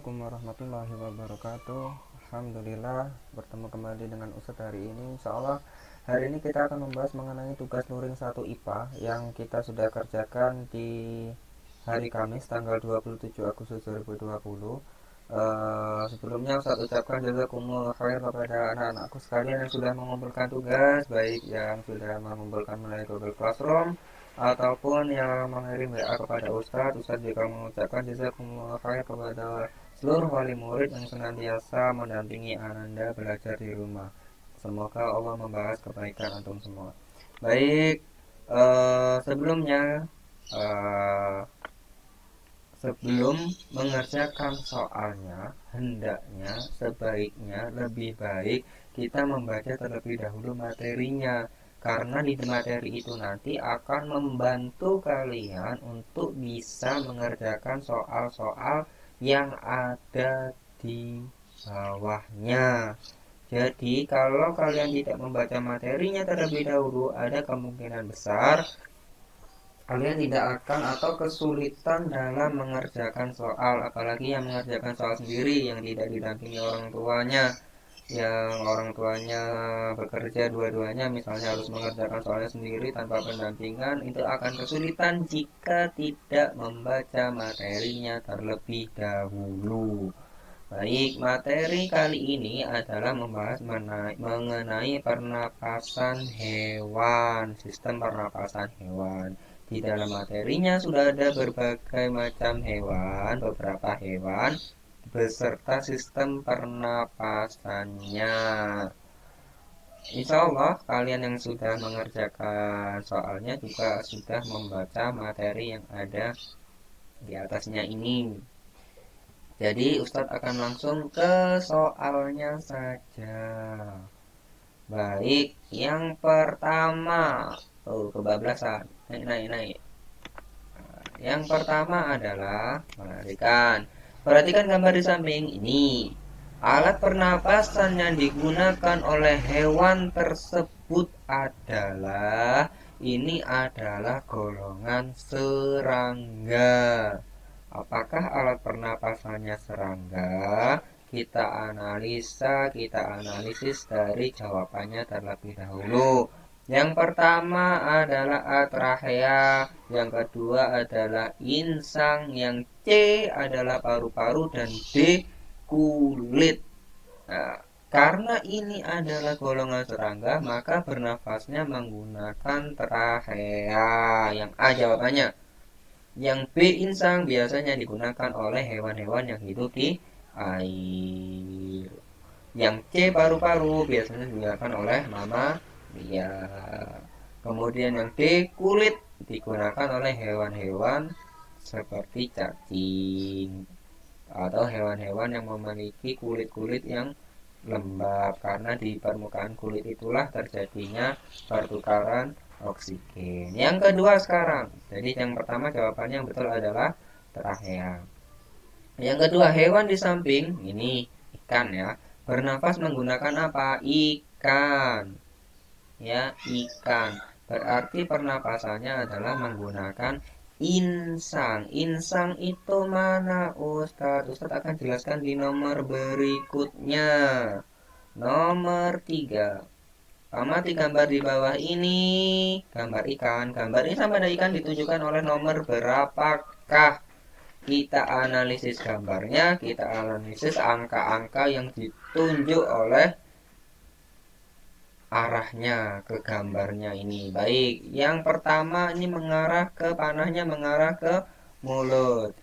Assalamualaikum warahmatullahi wabarakatuh. Alhamdulillah bertemu kembali dengan Ustadz hari ini. Insyaallah hari ini kita akan membahas mengenai tugas luring 1 IPA yang kita sudah kerjakan di hari Kamis tanggal 27 Agustus 2020. Sebelumnya Ustadz ucapkan jazakumullah khair kepada anak-anakku sekalian yang sudah mengumpulkan tugas, baik yang sudah mengumpulkan melalui Google Classroom ataupun yang mengirim WA kepada Ustadz. Ustadz juga mengucapkan jazakumullah khair kepada seluruh wali murid yang senantiasa mendampingi Ananda belajar di rumah. Semoga Allah membahas kebaikan antum semua. Baik, sebelumnya eh, sebelum mengerjakan soalnya, hendaknya sebaiknya lebih baik kita membaca terlebih dahulu materinya, karena di materi itu nanti akan membantu kalian untuk bisa mengerjakan soal-soal yang ada di bawahnya. Jadi kalau kalian tidak membaca materinya terlebih dahulu, ada kemungkinan besar kalian tidak akan atau kesulitan dalam mengerjakan soal, apalagi yang mengerjakan soal sendiri yang tidak didampingi orang tuanya, yang orang tuanya bekerja dua-duanya, misalnya harus mengerjakan soalnya sendiri tanpa pendampingan. Itu akan kesulitan jika tidak membaca materinya terlebih dahulu. Baik, materi kali ini adalah membahas mengenai pernapasan hewan, sistem pernapasan hewan. Di dalam materinya sudah ada berbagai macam hewan, beberapa hewan, beserta sistem pernapasannya. Insya Allah kalian yang sudah mengerjakan soalnya juga sudah membaca materi yang ada di atasnya ini. Jadi Ustadz akan langsung ke soalnya saja. Baik, yang pertama, kebablasan, naik. Yang pertama adalah perhatikan gambar di samping ini. Alat pernapasan yang digunakan oleh hewan tersebut adalah golongan serangga. Apakah alat pernapasannya serangga? Kita analisis dari jawabannya terlebih dahulu. Yang pertama adalah atrachea, yang kedua adalah insang, yang C adalah paru-paru, dan D kulit. Nah, karena ini adalah golongan serangga, maka bernafasnya menggunakan trachea. Yang A jawabannya. Yang B insang biasanya digunakan oleh hewan-hewan yang hidup di air. Yang C paru-paru biasanya digunakan oleh mamalia. Kemudian yang D kulit digunakan oleh hewan-hewan seperti cacing atau hewan-hewan yang memiliki kulit-kulit yang lembab, karena di permukaan kulit itulah terjadinya pertukaran oksigen. Yang kedua sekarang, jadi yang pertama jawabannya yang betul adalah trachea. Yang kedua, hewan di samping ini ikan ya, bernafas menggunakan apa? Ikan. Ya, ikan. Berarti pernapasannya adalah menggunakan insang. Insang itu mana, Ustadz? Ustadz akan jelaskan di nomor berikutnya. Nomor 3. Amati gambar di bawah ini. Gambar ikan. Gambar ini sama ada ikan ditunjukkan oleh nomor berapakah? Kita analisis gambarnya, kita analisis angka-angka yang ditunjuk oleh arahnya ke gambarnya ini. Baik, yang pertama ini panahnya mengarah ke mulut.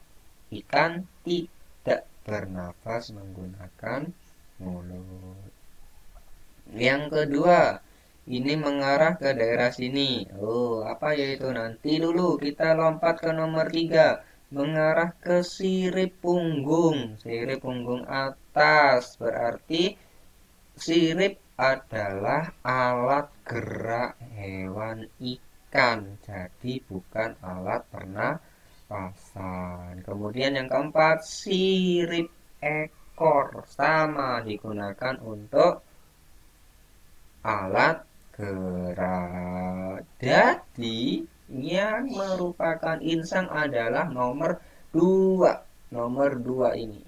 Ikan tidak bernafas menggunakan mulut. Yang kedua, ini mengarah ke daerah sini. Apa yaitu? Nanti dulu kita lompat ke nomor 3. Mengarah ke sirip punggung atas. Berarti sirip adalah alat gerak hewan ikan, jadi bukan alat pernapasan. Kemudian yang keempat, sirip ekor sama digunakan untuk alat gerak. Jadi yang merupakan insang adalah nomor 2. Nomor 2 ini.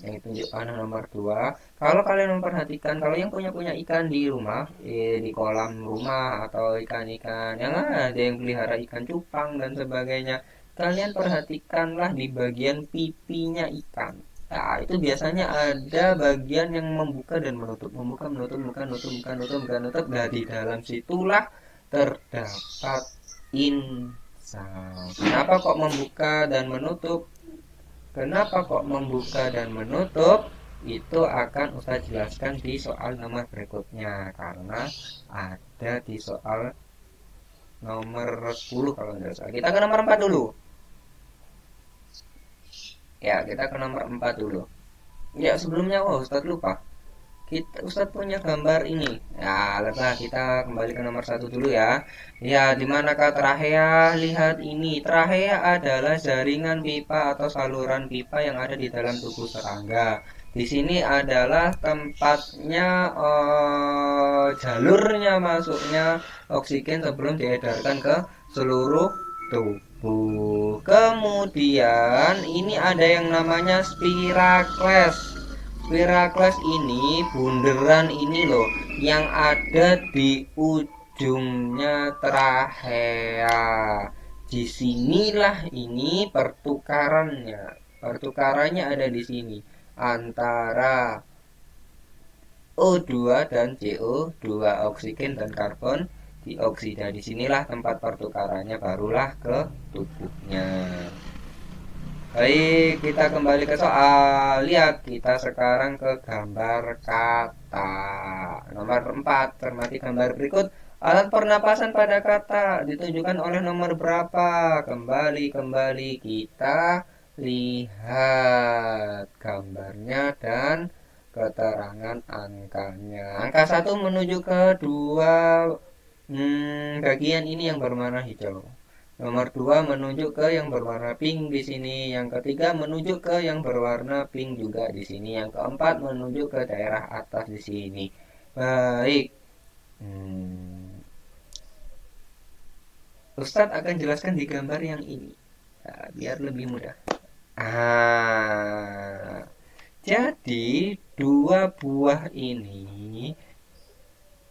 yang ditunjuk panah nomor 2. Kalau kalian memperhatikan, kalau yang punya ikan di rumah, di kolam rumah atau ikan-ikan yang ada yang pelihara ikan cupang dan sebagainya, kalian perhatikanlah di bagian pipinya ikan. Nah, itu biasanya ada bagian yang membuka dan menutup, membuka, menutup, buka, nutup, buka, nutup, buka, nutup. Nah, di dalam situlah terdapat insang. Kenapa kok membuka dan menutup? Kenapa kok membuka dan menutup? Itu akan Ustaz jelaskan di soal nomor berikutnya. Karena ada di soal nomor 10 kalau tidak salah. Kita ke nomor 4 dulu. Ya, kita ke nomor 4 dulu. Ya, sebelumnya Ustaz lupa. Ustadz punya gambar ini. Ya, lepas kita kembali ke nomor 1 dulu ya. Ya, di manakah trachea? Lihat ini. Trachea adalah jaringan pipa atau saluran pipa yang ada di dalam tubuh serangga. Di sini adalah tempatnya, jalurnya masuknya oksigen sebelum diedarkan ke seluruh tubuh. Kemudian ini ada yang namanya spirakles. Spirakles ini bunderan ini loh yang ada di ujungnya trachea. Disinilah ini pertukarannya. Pertukarannya ada di sini antara O2 dan CO2, oksigen dan karbon dioksida. Disinilah tempat pertukarannya, barulah ke tubuhnya. Baik, kita kembali ke soal. Lihat, kita sekarang ke gambar kata. Nomor 4, cermati gambar berikut. Alat pernapasan pada kata ditunjukkan oleh nomor berapa? Kembali kita lihat gambarnya dan keterangan angkanya. Angka 1 menuju ke 2, bagian ini yang berwarna hijau. Nomor 2 menunjuk ke yang berwarna pink di sini. Yang ketiga menunjuk ke yang berwarna pink juga di sini. Yang keempat menunjuk ke daerah atas di sini. Baik. Ustadz akan jelaskan di gambar yang ini. Nah, biar lebih mudah. Jadi dua buah ini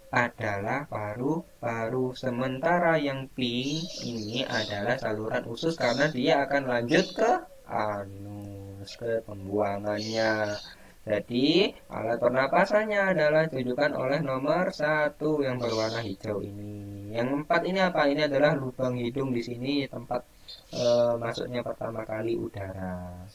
adalah paru-paru, sementara yang pink ini adalah saluran usus karena dia akan lanjut ke anus, ke pembuangannya. Jadi alat pernapasannya adalah ditujukan oleh nomor 1 yang berwarna hijau ini. Yang 4 ini apa? Ini adalah lubang hidung di sini, tempat masuknya pertama kali udara.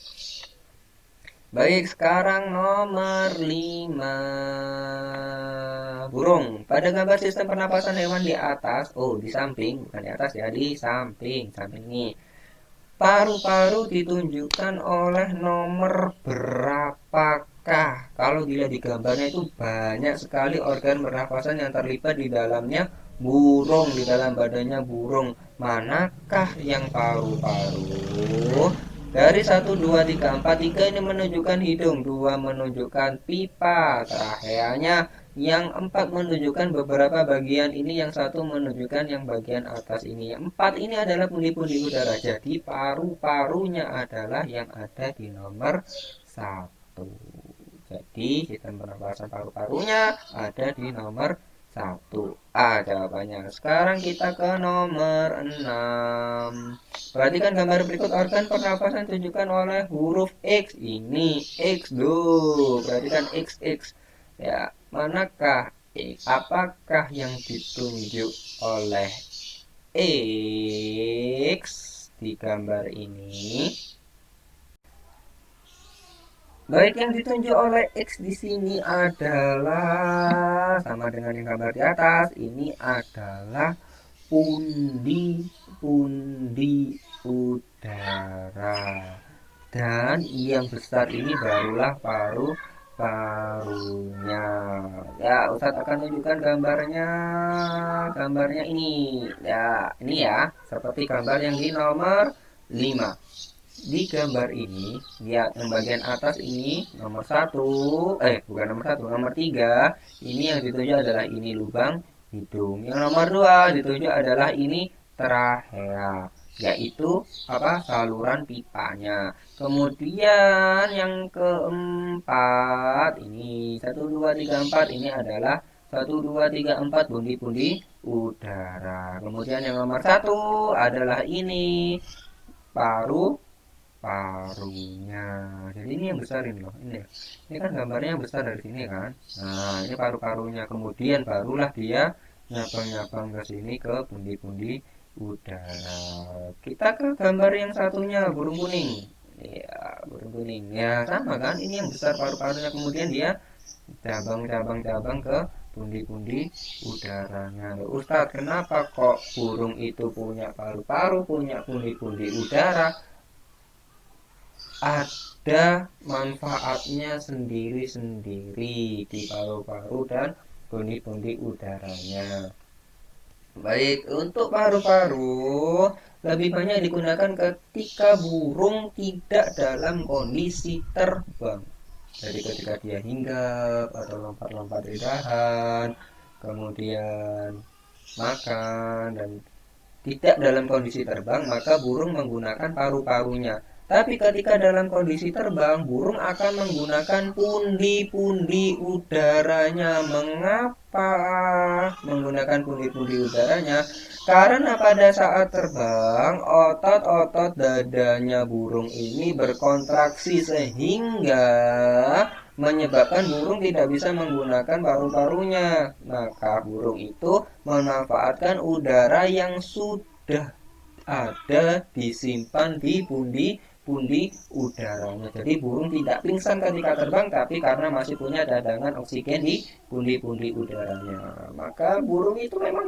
Baik, sekarang nomor 5. Burung. Pada gambar sistem pernapasan hewan di atas, di samping, bukan di atas ya, di samping ini. Paru-paru ditunjukkan oleh nomor berapakah? Kalau dilihat di gambarnya itu banyak sekali organ pernapasan yang terlibat di dalamnya burung, di dalam badannya burung. Manakah yang paru-paru? Dari 1, 2, 3, 4, 3 ini menunjukkan hidung, 2 menunjukkan pipa, tracheanya, yang 4 menunjukkan beberapa bagian ini, yang 1 menunjukkan yang bagian atas ini. Yang 4 ini adalah pundi-pundi udara, jadi paru-parunya adalah yang ada di nomor 1. Jadi sistem pernapasan paru-parunya ada di nomor 1A jawabannya. Sekarang kita ke nomor 6. Perhatikan gambar berikut, organ pernapasan ditunjukkan oleh huruf X. Ini X loh. Perhatikan X. Ya, manakah X? Apakah yang ditunjuk oleh X di gambar ini? Baik, yang ditunjuk oleh X di sini adalah sama dengan yang gambar di atas. Ini adalah pundi-pundi udara. Dan yang besar ini barulah paru-parunya. Ya, Ustadz akan tunjukkan gambarnya. Gambarnya ini. Ya, ini ya, seperti gambar yang di nomor 5. Di gambar ini, lihat yang bagian atas ini nomor 1, bukan nomor 1, nomor 3, ini yang ditunjuk adalah ini lubang hidung. Yang nomor 2 ditunjuk adalah ini trachea. yaitu saluran pipanya. Kemudian yang keempat ini 1 2 3 4 ini adalah 1 2 3 4 pundi-pundi udara. Kemudian yang nomor 1 adalah ini paru-parunya. Jadi ini yang besar ini loh. Ini kan gambarnya yang besar dari sini kan. Nah, ini paru-parunya. Kemudian barulah dia nyabang-nyabang ke sini ke pundi-pundi udara. Kita ke gambar yang satunya, burung kuning. Ya, burung kuning. Ya, sama kan? Ini yang besar paru-parunya. Kemudian dia cabang-cabang ke pundi-pundi udaranya. Ustadz, kenapa kok burung itu punya paru-paru, punya pundi-pundi udara? Ada manfaatnya sendiri-sendiri di paru-paru dan pundi-pundi udaranya. Baik, untuk paru-paru lebih banyak digunakan ketika burung tidak dalam kondisi terbang. Jadi ketika dia hinggap atau lompat-lompat di dahan, kemudian makan dan tidak dalam kondisi terbang, maka burung menggunakan paru-parunya. Tapi ketika dalam kondisi terbang, burung akan menggunakan pundi-pundi udaranya. Mengapa menggunakan pundi-pundi udaranya? Karena pada saat terbang, otot-otot dadanya burung ini berkontraksi sehingga menyebabkan burung tidak bisa menggunakan paru-parunya. Maka burung itu memanfaatkan udara yang sudah ada disimpan di pundi-pundi udaranya. Jadi burung tidak pingsan ketika terbang, tapi karena masih punya cadangan oksigen di pundi-pundi udaranya. Maka burung itu memang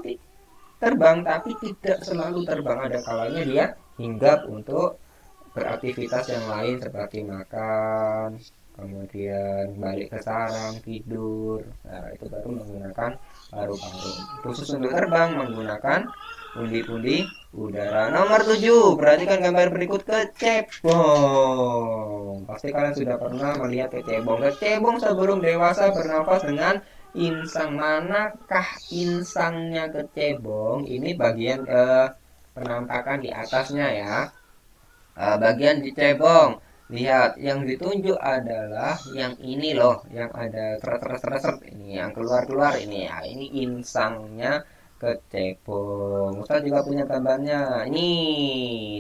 terbang, tapi tidak selalu terbang. Ada kalanya dia hinggap untuk beraktivitas yang lain seperti makan, kemudian balik ke sarang, tidur. Nah, itu baru menggunakan paru-paru. Khusus untuk terbang menggunakan pundi-pundi udara. Nomor 7, perhatikan gambar berikut, kecebong. Pasti kalian sudah pernah melihat kecebong. Kecebong sebelum dewasa bernafas dengan insang. Manakah insangnya kecebong? Ini bagian penampakan di atasnya ya. Bagian dicebong, lihat yang ditunjuk adalah yang ini loh, yang ada kresep ini, yang keluar ini ya, ini insangnya kecebong. Ustaz juga punya gambarnya ini.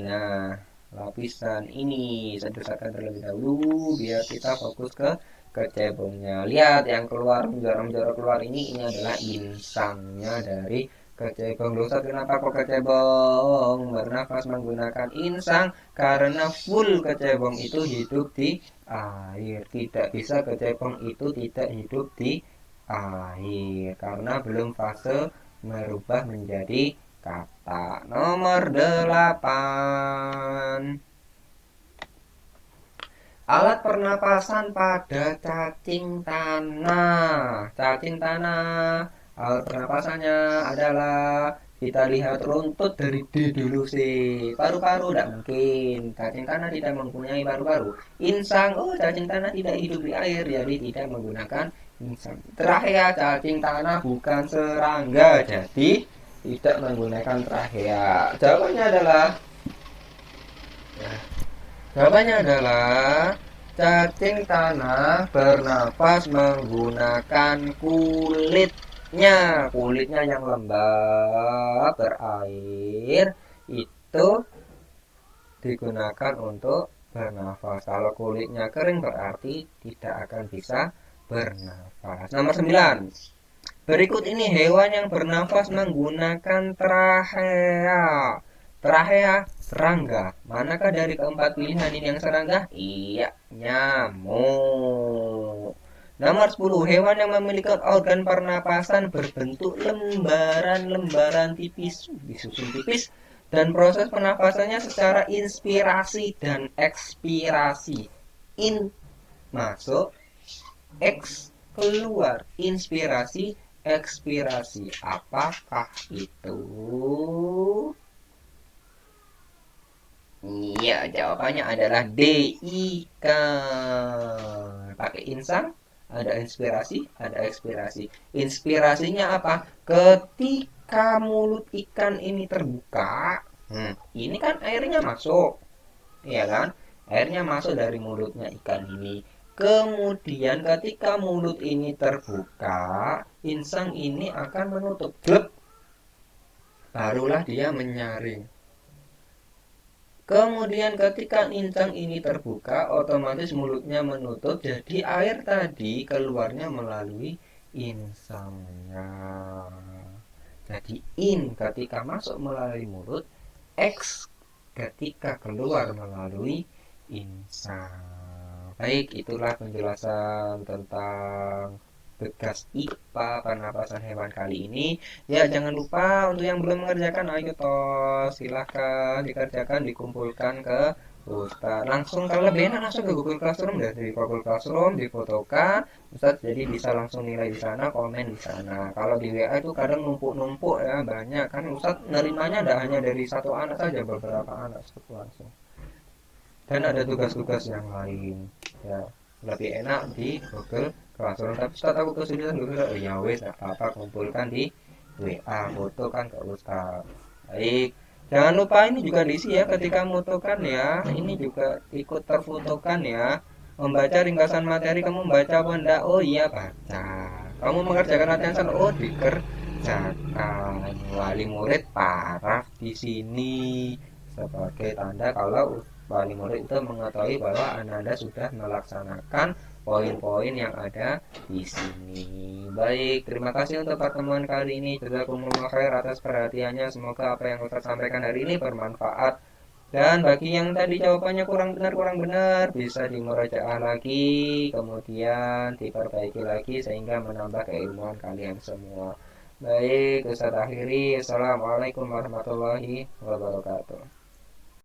Nah, lapisan ini saya tuliskan terlebih dahulu biar kita fokus ke kecebongnya. Lihat yang keluar menjorok-jorok keluar ini adalah insangnya dari kecebong. Ustaz, kenapa kok kecebong bernafas menggunakan insang? Karena full kecebong itu hidup di air. Tidak bisa kecebong itu tidak hidup di air karena belum fase merubah menjadi kata. Nomor 8, alat pernapasan pada cacing tanah. Cacing tanah, alat pernapasannya adalah, kita lihat runtut dari D dulu sih. Paru-paru tidak mungkin. Cacing tanah tidak mempunyai paru-paru. Insang, cacing tanah tidak hidup di air, jadi tidak menggunakan insang. Trachea, cacing tanah bukan serangga, jadi tidak menggunakan trachea. Jawabannya adalah cacing tanah bernafas menggunakan kulitnya yang lembab berair itu digunakan untuk bernafas. Kalau kulitnya kering berarti tidak akan bisa bernafas. Nomor 9, berikut ini hewan yang bernafas menggunakan trachea. Trachea, serangga. Manakah dari keempat pilihan ini yang serangga? Iya, nyamuk. Nomor 10, hewan yang memiliki organ pernapasan berbentuk lembaran-lembaran tipis, disusun tipis, dan proses pernapasannya secara inspirasi dan ekspirasi. In masuk, eks keluar. Inspirasi, ekspirasi. Apakah itu? Iya, jawabannya adalah D, ikan. Pakai insang, ada inspirasi, ada ekspirasi. Inspirasinya apa? Ketika mulut ikan ini terbuka, Ini kan airnya masuk, ya kan? Airnya masuk dari mulutnya ikan ini. Kemudian ketika mulut ini terbuka, insang ini akan menutup. Glep, barulah dia menyaring. Kemudian ketika insang ini terbuka, otomatis mulutnya menutup, jadi air tadi keluarnya melalui insangnya. Jadi in ketika masuk melalui mulut, X ketika keluar melalui insang. Baik, itulah penjelasan tentang tugas IPA pernapasan hewan kali ini. Ya, jangan lupa untuk yang belum mengerjakan, ayo toh silahkan dikerjakan, dikumpulkan ke Ustaz. Langsung kalau lebih enak langsung ke Google Classroom, dari Google Classroom difotokan, Ustaz jadi bisa langsung nilai di sana, komen di sana. Kalau di WA itu kadang numpuk-numpuk ya, banyak kan Ustaz nerimanya tidak hanya dari satu anak saja, beberapa anak satu langsung. Dan ada tugas-tugas yang lain. Ya, lebih enak di Google Classroom. Tapi Ustaz aku kesulitan Google, oh, ya wes, tak apa-apa, kumpulkan di WA, foto kan ke Ustaz. Baik, jangan lupa ini juga diisi ya ketika fotokan ya. Ini juga ikut terfotokan ya. Membaca ringkasan materi, kamu baca apa enggak? Oh iya baca. Kamu mengerjakan latihan sana, oh dikerjakan. Wali murid paraf di sini sebagai tanda kalau wali murid itu mengetahui bahwa Ananda sudah melaksanakan poin-poin yang ada di sini. Baik, terima kasih untuk pertemuan kali ini. Jazakumullah khair atas perhatiannya. Semoga apa yang kita sampaikan hari ini bermanfaat. Dan bagi yang tadi jawabannya kurang benar bisa dimurajaah lagi, kemudian diperbaiki lagi sehingga menambah keilmuan kalian semua. Baik, Ustaz akhiri. Assalamualaikum warahmatullahi wabarakatuh.